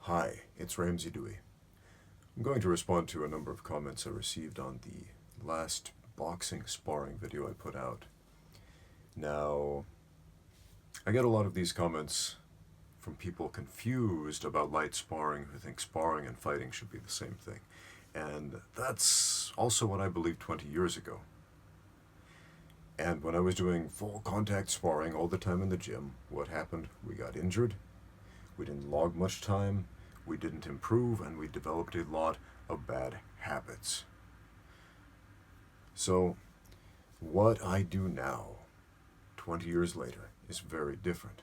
Hi, it's Ramsey Dewey. I'm going to respond to a number of comments I received on the last boxing sparring video I put out. Now, I get a lot of these comments from people confused about light sparring who think sparring and fighting should be the same thing. And that's also what I believed 20 years ago. And when I was doing full contact sparring all the time in the gym, what happened? We got injured, we didn't log much time, we didn't improve, and we developed a lot of bad habits. So, what I do now, 20 years later, is very different.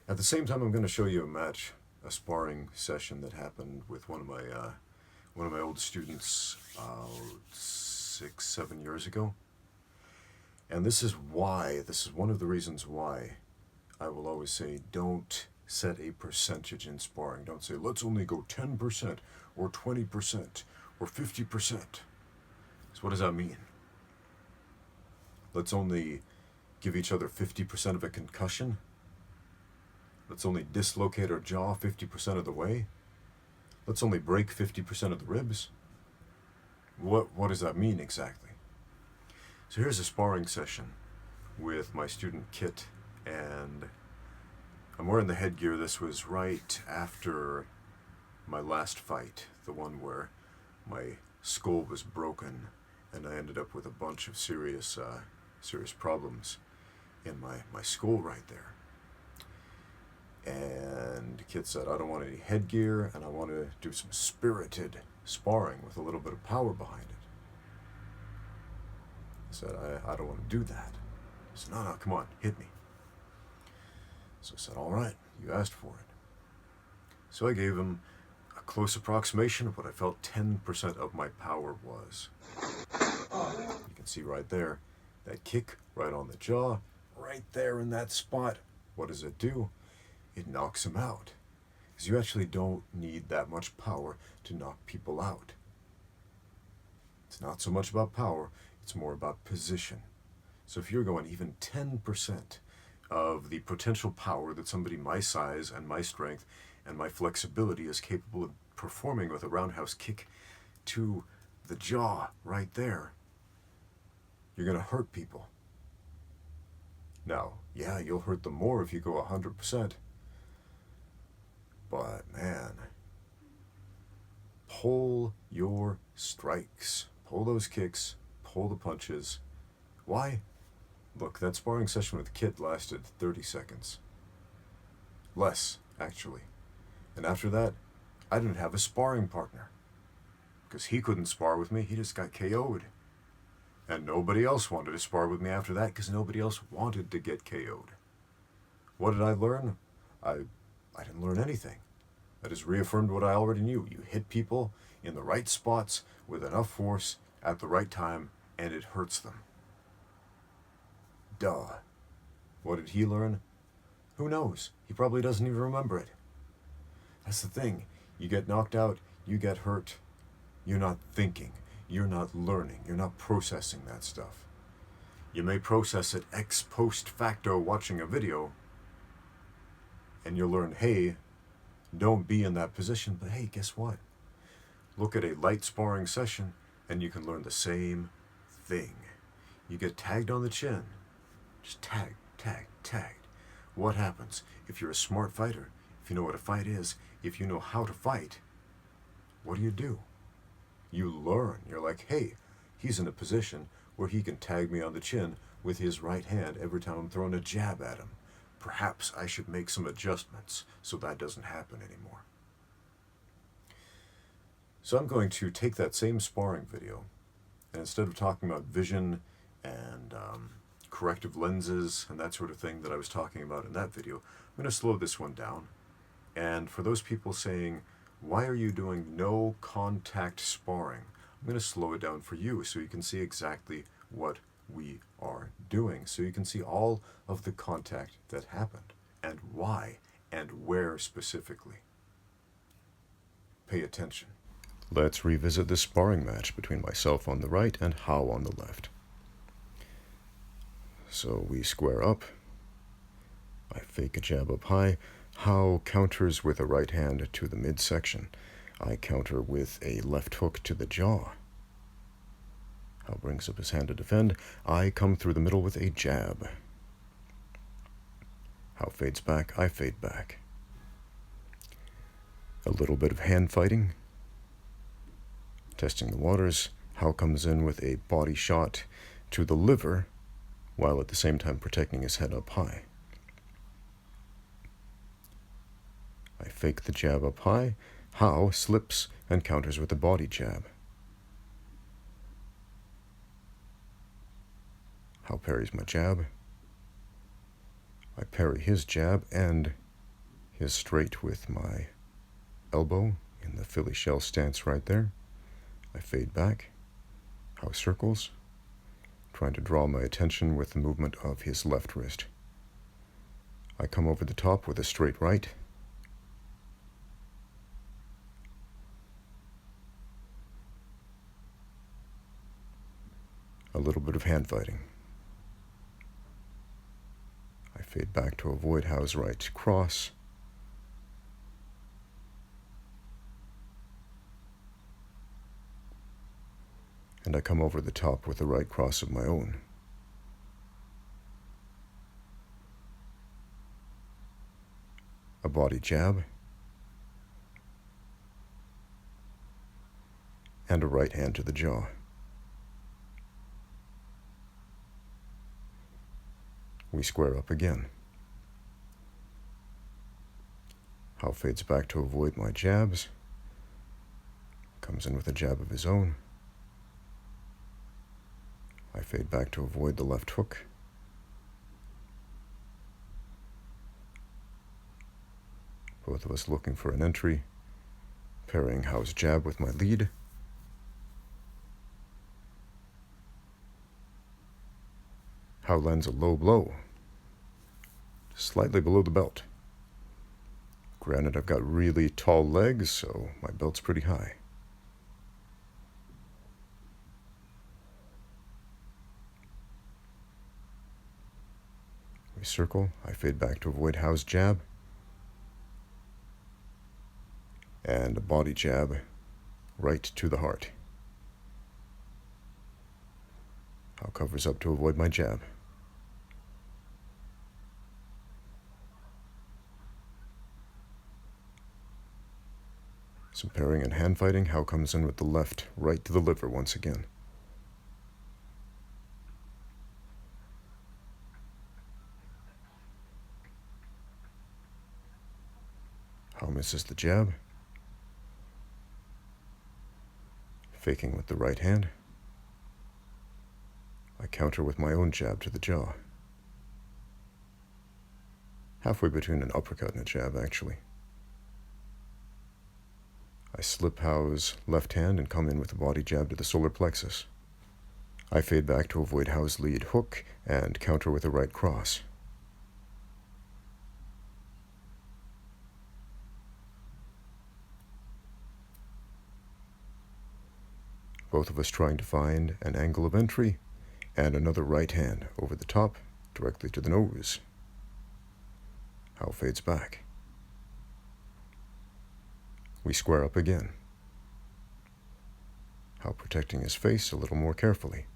At the same time, I'm going to show you a sparring session that happened with one of my old students 6-7 years ago. And this is one of the reasons why I will always say don't set a percentage in sparring. Don't say, let's only go 10% or 20% or 50%. So what does that mean? Let's only give each other 50% of a concussion? Let's only dislocate our jaw 50% of the way? Let's only break 50% of the ribs? What does that mean exactly? So here's a sparring session with my student Kit, and I'm wearing the headgear. This was right after my last fight, the one where my skull was broken and I ended up with a bunch of serious problems in my skull right there. And Kit said, I don't want any headgear, and I want to do some spirited sparring with a little bit of power behind it. I said, I don't want to do that. He said, no, come on, hit me. So I said, all right, you asked for it. So I gave him a close approximation of what I felt 10% of my power was. You can see right there, that kick right on the jaw, right there in that spot. What does it do? It knocks him out. Because you actually don't need that much power to knock people out. It's not so much about power, it's more about position. So if you're going even 10% of the potential power that somebody my size and my strength and my flexibility is capable of performing with a roundhouse kick to the jaw right there, you're going to hurt people. Now, yeah, you'll hurt them more if you go 100%. But man, pull your strikes. Pull those kicks. Pull the punches. Why? Look, that sparring session with Kit lasted 30 seconds. Less, actually. And after that, I didn't have a sparring partner. Because he couldn't spar with me, he just got KO'd. And nobody else wanted to spar with me after that because nobody else wanted to get KO'd. What did I learn? I didn't learn anything. I just reaffirmed what I already knew. You hit people in the right spots with enough force at the right time, and it hurts them. Duh. What did he learn? Who knows? He probably doesn't even remember it. That's the thing. You get knocked out, you get hurt. You're not thinking. You're not learning. You're not processing that stuff. You may process it ex post facto watching a video, and you'll learn, hey, don't be in that position. But hey, guess what? Look at a light sparring session, and you can learn the same thing. You get tagged on the chin. Just tagged. What happens? If you're a smart fighter, if you know what a fight is, if you know how to fight, what do? You learn. You're like, hey, he's in a position where he can tag me on the chin with his right hand every time I'm throwing a jab at him. Perhaps I should make some adjustments so that doesn't happen anymore. So I'm going to take that same sparring video, and instead of talking about vision and corrective lenses and that sort of thing that I was talking about in that video, I'm going to slow this one down. And for those people saying, why are you doing no contact sparring? I'm going to slow it down for you so you can see exactly what we are doing. So you can see all of the contact that happened and why and where specifically. Pay attention. Let's revisit this sparring match between myself on the right and Hao on the left. So we square up. I fake a jab up high, How counters with a right hand to the midsection. I counter with a left hook to the jaw. How brings up his hand to defend. I come through the middle with a jab. How fades back. I fade back. A little bit of hand fighting. Testing the waters. How comes in with a body shot to the liver, while at the same time protecting his head up high. I fake the jab up high. How slips and counters with a body jab. How parries my jab. I parry his jab and his straight with my elbow in the Philly shell stance right there. I fade back. How circles, trying to draw my attention with the movement of his left wrist. I come over the top with a straight right. A little bit of hand fighting. I fade back to avoid Howe's right cross. And I come over the top with the right cross of my own. A body jab. And a right hand to the jaw. We square up again. How fades back to avoid my jabs. Comes in with a jab of his own. I fade back to avoid the left hook. Both of us looking for an entry. Parrying Howe's jab with my lead. Howe lands a low blow, slightly below the belt. Granted, I've got really tall legs, so my belt's pretty high. We circle. I fade back to avoid Howe's jab. And a body jab right to the heart. Howe covers up to avoid my jab. Some parrying and hand fighting. Howe comes in with the left right to the liver once again. Howe misses the jab. Faking with the right hand. I counter with my own jab to the jaw. Halfway between an uppercut and a jab, actually. I slip Howe's left hand and come in with a body jab to the solar plexus. I fade back to avoid Howe's lead hook and counter with a right cross. Both of us trying to find an angle of entry and another right hand over the top, directly to the nose. Howe fades back. We square up again. Howe protecting his face a little more carefully.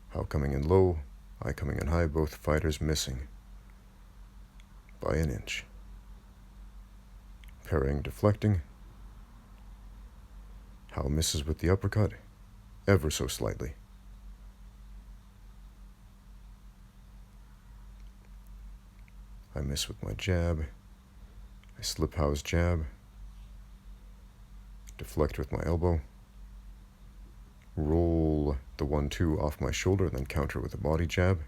Howe coming in low, I coming in high, both fighters missing by an inch. Parrying, deflecting. Howe misses with the uppercut, ever so slightly. I miss with my jab. I slip Howe's jab. Deflect with my elbow. Roll the 1-2 off my shoulder, then counter with a body jab.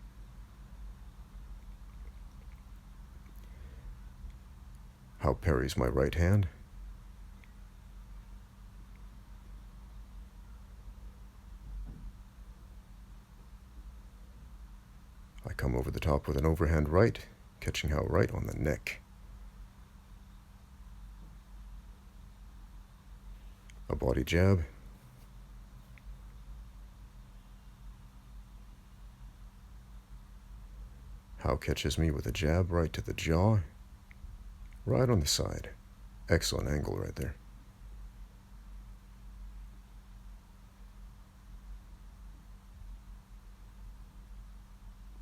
Howe parries my right hand. I come over the top with an overhand right, catching Howe right on the neck. A body jab. How catches me with a jab right to the jaw, right on the side. Excellent angle right there.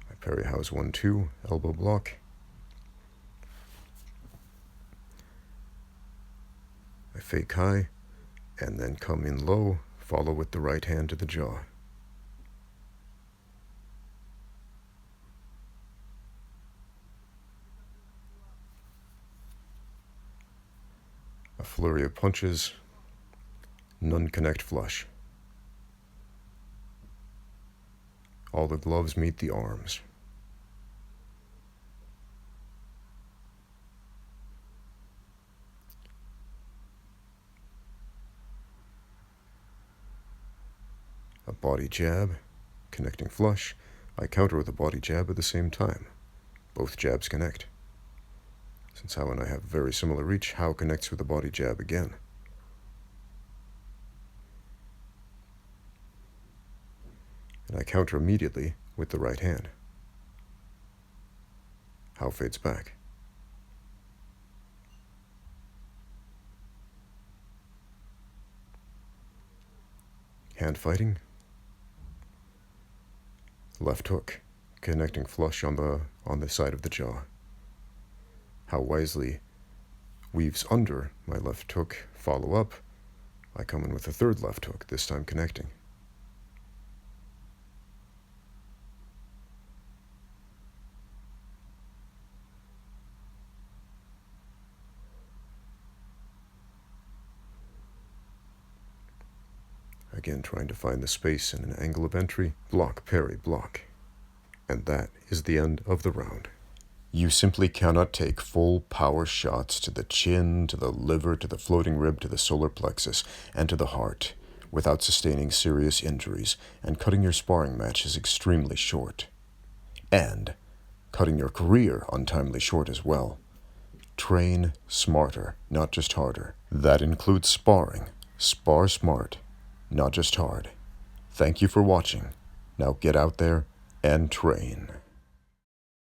I parry house 1-2, elbow block. I fake high, and then come in low, follow with the right hand to the jaw. A flurry of punches, none connect flush. All the gloves meet the arms. A body jab, connecting flush. I counter with a body jab at the same time. Both jabs connect. Since Howe and I have very similar reach, Howe connects with a body jab again. And I counter immediately with the right hand. Howe fades back. Hand fighting. Left hook, connecting flush on the side of the jaw. Howe wisely weaves under my left hook, follow up. I come in with a third left hook, this time connecting. Again, trying to find the space and an angle of entry. Block, parry, block. And that is the end of the round. You simply cannot take full power shots to the chin, to the liver, to the floating rib, to the solar plexus, and to the heart without sustaining serious injuries, and cutting your sparring matches extremely short. And cutting your career untimely short as well. Train smarter, not just harder. That includes sparring. Spar smart, not just hard. Thank you for watching. Now get out there and train.